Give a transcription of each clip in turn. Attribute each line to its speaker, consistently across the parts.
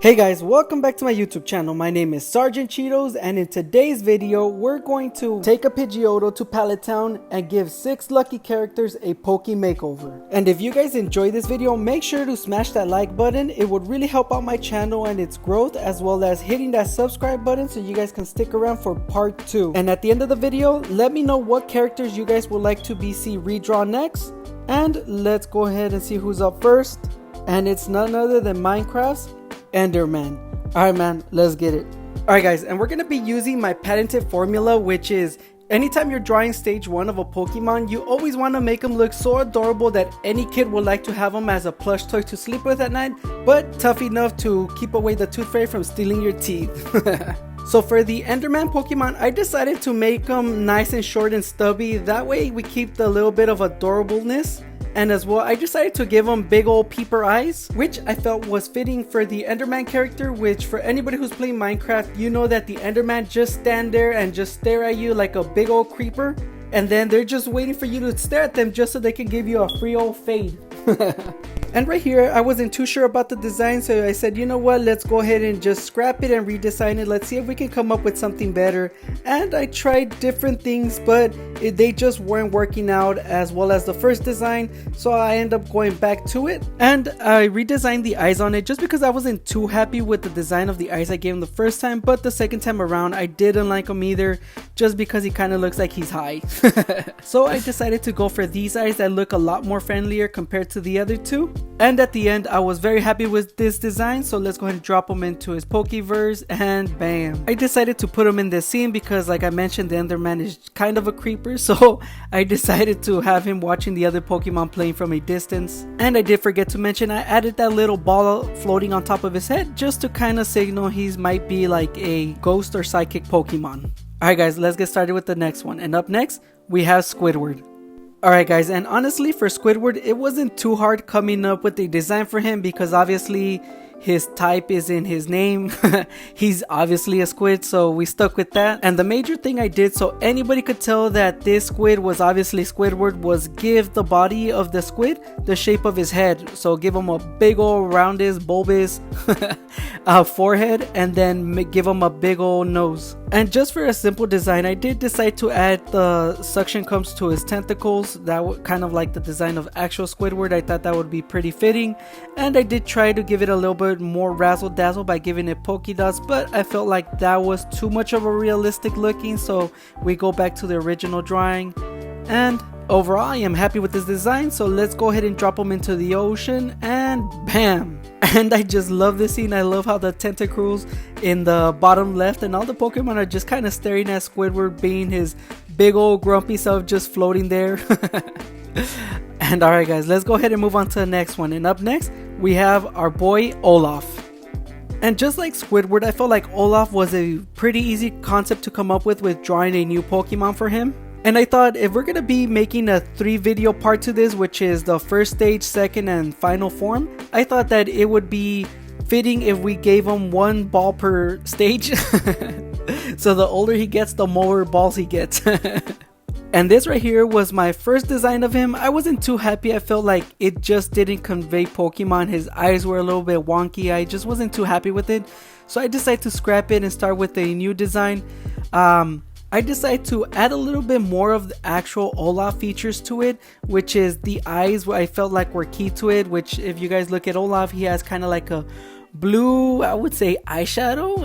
Speaker 1: Hey guys, welcome back to my YouTube channel. My name is Sergeant Cheetos, and in today's video, we're going to take a Pidgeotto to Pallet Town and give 6 lucky characters a Poke Makeover. And if you guys enjoy this video, make sure to smash that like button. It would really help out my channel and its growth, as well as hitting that subscribe button so you guys can stick around for part 2. And at the end of the video, let me know what characters you guys would like to see redrawn next. And let's go ahead and see who's up first. And it's none other than Minecraft's Enderman. Alright man, let's get it. Alright guys, and we're going to be using my patented formula, which is anytime you're drawing stage 1 of a Pokemon, you always want to make them look so adorable that any kid would like to have them as a plush toy to sleep with at night, but tough enough to keep away the tooth fairy from stealing your teeth. So for the Enderman Pokemon, I decided to make them nice and short and stubby. That way we keep the little bit of adorableness. And as well, I decided to give him big old peeper eyes, which I felt was fitting for the Enderman character, which for anybody who's playing Minecraft, you know that the Enderman just stand there and just stare at you like a big old creeper. And then they're just waiting for you to stare at them just so they can give you a free old fade. And right here, I wasn't too sure about the design, so I said, you know what, let's go ahead and just scrap it and redesign it. Let's see if we can come up with something better. And I tried different things, but they just weren't working out as well as the first design, so I ended up going back to it. And I redesigned the eyes on it just because I wasn't too happy with the design of the eyes I gave him the first time, but the second time around, I didn't like him either, just because he kind of looks like he's high. So I decided to go for these eyes that look a lot more friendlier compared to the other two. And at the end, I was very happy with this design, so let's go ahead and drop him into his Pokeverse, and bam. I decided to put him in this scene because, like I mentioned, the Enderman is kind of a creeper, so I decided to have him watching the other Pokemon playing from a distance. And I did forget to mention, I added that little ball floating on top of his head just to kind of signal he might be like a ghost or psychic Pokemon. Alright guys, let's get started with the next one. And up next, we have Squidward. Alright guys, and honestly for Squidward, it wasn't too hard coming up with a design for him because obviously his type is in his name. He's obviously a squid, so we stuck with that. And the major thing I did so anybody could tell that this squid was obviously Squidward was give the body of the squid the shape of his head. So give him a big old roundest bulbous forehead, and then give him a big old nose. And just for a simple design, I did decide to add the suction cups to his tentacles. That was kind of like the design of actual Squidward. I thought that would be pretty fitting, and I did try to give it a little bit more razzle dazzle by giving it polka dots, but I felt like that was too much of a realistic looking, so we go back to the original drawing. And overall, I am happy with this design, so let's go ahead and drop them into the ocean, and bam. And I just love this scene. I love how the tentacles in the bottom left and all the Pokemon are just kind of staring at Squidward being his big old grumpy self just floating there. And alright guys, let's go ahead and move on to the next one. And up next, we have our boy Olaf. And just like Squidward, I felt like Olaf was a pretty easy concept to come up with drawing a new Pokemon for him. And I thought if we're going to be making a 3 video part to this, which is the first stage, second, and final form, I thought that it would be fitting if we gave him 1 ball per stage. So the older he gets, the more balls he gets. And this right here was my first design of him. I wasn't too happy. I felt like it just didn't convey Pokemon. His eyes were a little bit wonky. I just wasn't too happy with it. So I decided to scrap it and start with a new design. I decided to add a little bit more of the actual Olaf features to it, which is the eyes, what I felt like were key to it, which if you guys look at Olaf, he has kind of like a blue, I would say eyeshadow.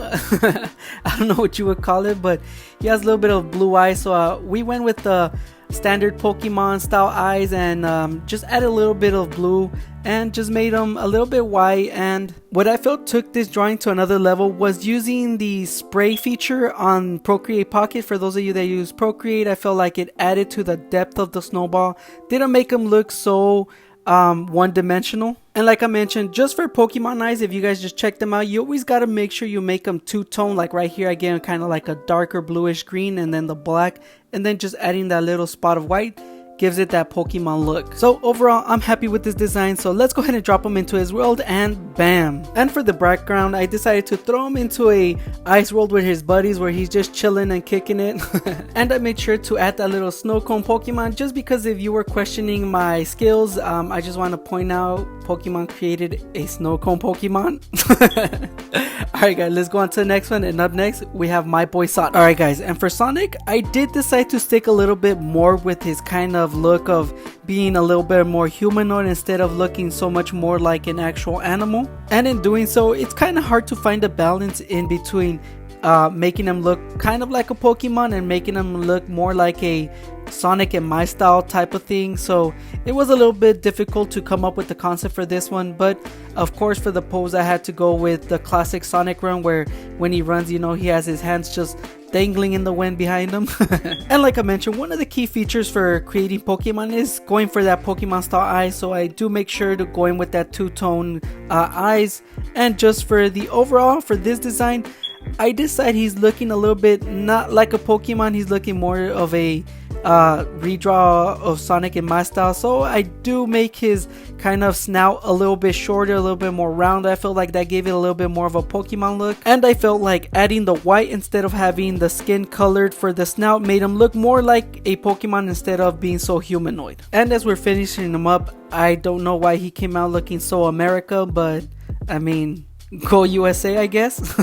Speaker 1: I don't know what you would call it, but he has a little bit of blue eyes. So we went with the standard Pokemon style eyes and just added a little bit of blue and just made them a little bit white. And what I felt took this drawing to another level was using the spray feature on Procreate Pocket. For those of you that use Procreate, I felt like it added to the depth of the snowball. Didn't make them look so one-dimensional. And like I mentioned, just for Pokemon eyes, if you guys just check them out, you always got to make sure you make them two-tone. Like right here, again, kind of like a darker bluish green, and then the black, and then just adding that little spot of white. gives it that Pokemon look. So overall, I'm happy with this design, so let's go ahead and drop him into his world, and bam. And for the background, I decided to throw him into a ice world with his buddies where he's just chilling and kicking it. And I made sure to add that little snow cone Pokemon just because if you were questioning my skills, I just want to point out Pokemon created a snow cone Pokemon. Alright guys, let's go on to the next one, and up next we have my boy Sonic. Alright guys, and for Sonic, I did decide to stick a little bit more with his kind of look of being a little bit more humanoid instead of looking so much more like an actual animal. And in doing so, it's kind of hard to find a balance in between making him look kind of like a Pokemon and making him look more like a Sonic in my style type of thing. So it was a little bit difficult to come up with the concept for this one, but of course for the pose I had to go with the classic Sonic run where when he runs, you know, he has his hands just dangling in the wind behind him. And like I mentioned, one of the key features for creating Pokemon is going for that Pokemon style eyes, so I do make sure to go in with that two-tone eyes. And just for the overall for this design, I decide he's looking a little bit not like a Pokemon, he's looking more of a redraw of Sonic in my style. So I do make his kind of snout a little bit shorter, a little bit more round. I felt like that gave it a little bit more of a Pokemon look, and I felt like adding the white instead of having the skin colored for the snout made him look more like a Pokemon instead of being so humanoid. And as we're finishing him up, I don't know why he came out looking so America, but I mean, go USA, I guess.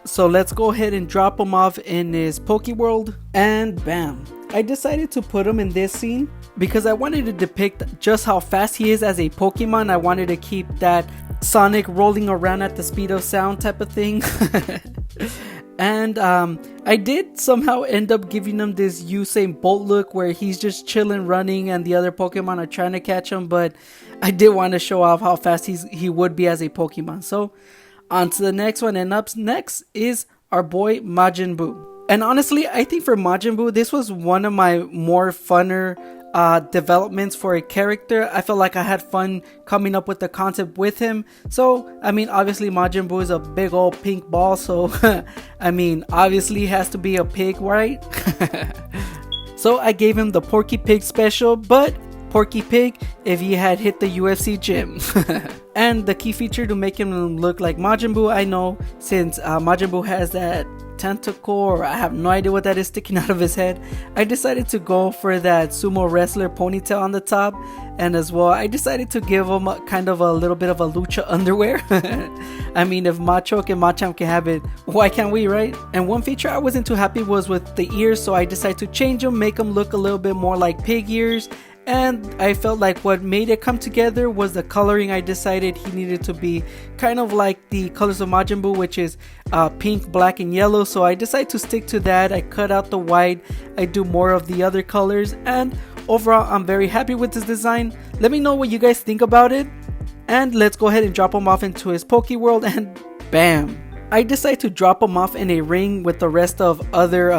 Speaker 1: So let's go ahead and drop him off in his Pokeworld, and bam. I decided to put him in this scene because I wanted to depict just how fast he is as a Pokemon. I wanted to keep that Sonic rolling around at the speed of sound type of thing. And I did somehow end up giving him this Usain Bolt look where he's just chilling running and the other Pokemon are trying to catch him, but I did want to show off how fast he would be as a Pokemon. So on to the next one, and up next is our boy Majin Buu. And honestly, I think for Majin Buu, this was one of my more funner developments for a character. I felt like I had fun coming up with the concept with him. So, I mean, obviously Majin Buu is a big old pink ball. So, I mean, obviously he has to be a pig, right? So I gave him the Porky Pig special, but Porky Pig if he had hit the UFC gym. And the key feature to make him look like Majin Buu, I know since Majin Buu has that tentacle, or I have no idea what that is sticking out of his head, I decided to go for that sumo wrestler ponytail on the top. And as well, I decided to give him kind of a little bit of a lucha underwear. I mean, if Machoke and Machamp can have it, why can't we, right? And one feature I wasn't too happy was with the ears, so I decided to change them, make them look a little bit more like pig ears. And I felt like what made it come together was the coloring. I decided he needed to be kind of like the colors of Majin Buu, which is pink, black, and yellow. So I decided to stick to that. I cut out the white. I do more of the other colors. And overall, I'm very happy with this design. Let me know what you guys think about it. And let's go ahead and drop him off into his Pokeworld, and bam. I decided to drop him off in a ring with the rest of other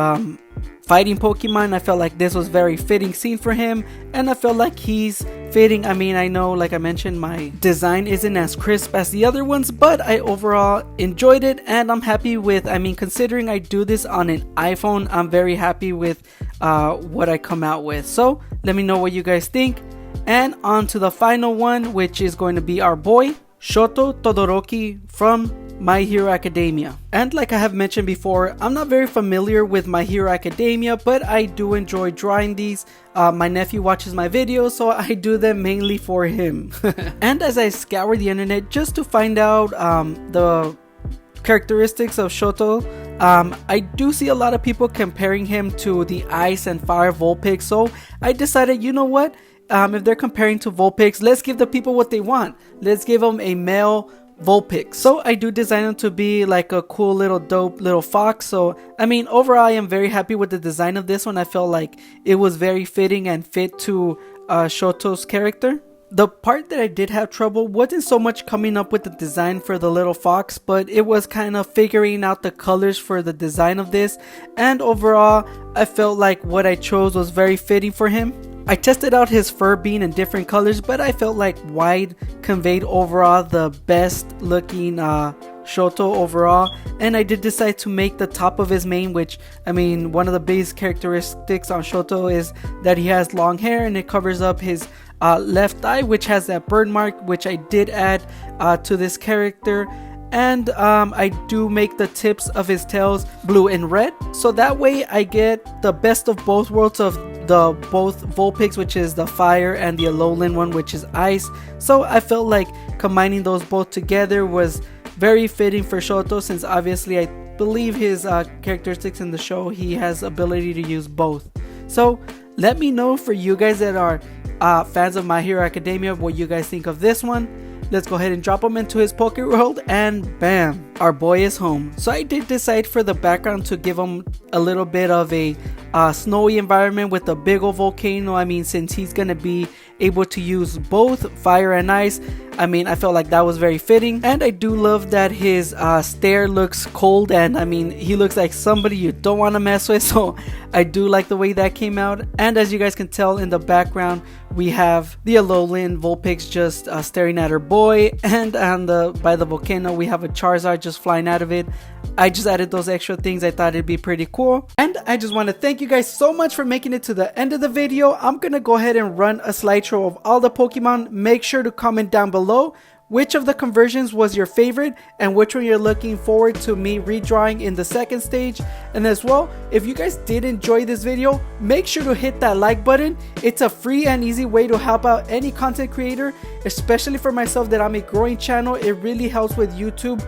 Speaker 1: fighting Pokemon. I felt like this was very fitting scene for him, and I felt like he's fitting. I mean, I know, like I mentioned, my design isn't as crisp as the other ones, but I overall enjoyed it, and I'm happy with, I mean, considering I do this on an iPhone, I'm very happy with what I come out with. So let me know what you guys think. And on to the final one, which is going to be our boy Shoto Todoroki from My Hero Academia. And like I have mentioned before, I'm not very familiar with My Hero Academia, but I do enjoy drawing these. My nephew watches my videos, so I do them mainly for him. And as I scour the internet just to find out the characteristics of Shoto, I do see a lot of people comparing him to the Ice and Fire Vulpix, so I decided, you know what? If they're comparing to Vulpix, let's give the people what they want. Let's give them a male Vulpix. So I do design him to be like a cool little dope little fox. So I mean, overall I am very happy with the design of this one. I felt like it was very fitting and fit to Shoto's character. The part that I did have trouble wasn't so much coming up with the design for the little fox, but it was kind of figuring out the colors for the design of this. And overall, I felt like what I chose was very fitting for him. I tested out his fur being in different colors, but I felt like white conveyed overall the best looking Shoto overall, and I did decide to make the top of his mane, which, I mean, one of the base characteristics on Shoto is that he has long hair and it covers up his left eye, which has that birthmark, which I did add to this character. And I do make the tips of his tails blue and red, so that way I get the best of both worlds of the both Vulpix, which is the fire, and the Alolan one, which is ice. So I felt like combining those both together was very fitting for Shoto, since obviously I believe his characteristics in the show, he has ability to use both. So let me know, for you guys that are fans of My Hero Academia, what you guys think of this one. Let's go ahead and drop him into his Poke World, and bam, our boy is home. So I did decide for the background to give him a little bit of a snowy environment with a big old volcano. I mean, since he's gonna be able to use both fire and ice, I mean, I felt like that was very fitting. And I do love that his stare looks cold, and I mean, he looks like somebody you don't want to mess with, so I do like the way that came out. And as you guys can tell in the background, we have the Alolan Vulpix just staring at her boy, and by the volcano we have a Charizard just flying out of it. I just added those extra things. I thought it'd be pretty cool. And I just want to thank you guys so much for making it to the end of the video. I'm gonna go ahead and run a slideshow of all the Pokemon. Make sure to comment down below which of the conversions was your favorite and which one you're looking forward to me redrawing in the second stage. And as well, if you guys did enjoy this video, make sure to hit that like button. It's a free and easy way to help out any content creator, especially for myself that I'm a growing channel. It really helps with YouTube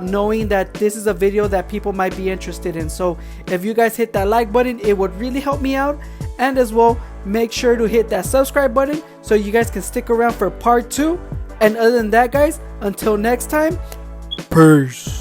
Speaker 1: knowing that this is a video that people might be interested in. So if you guys hit that like button, it would really help me out. And as well, make sure to hit that subscribe button so you guys can stick around for part 2. And other than that, guys, until next time, peace.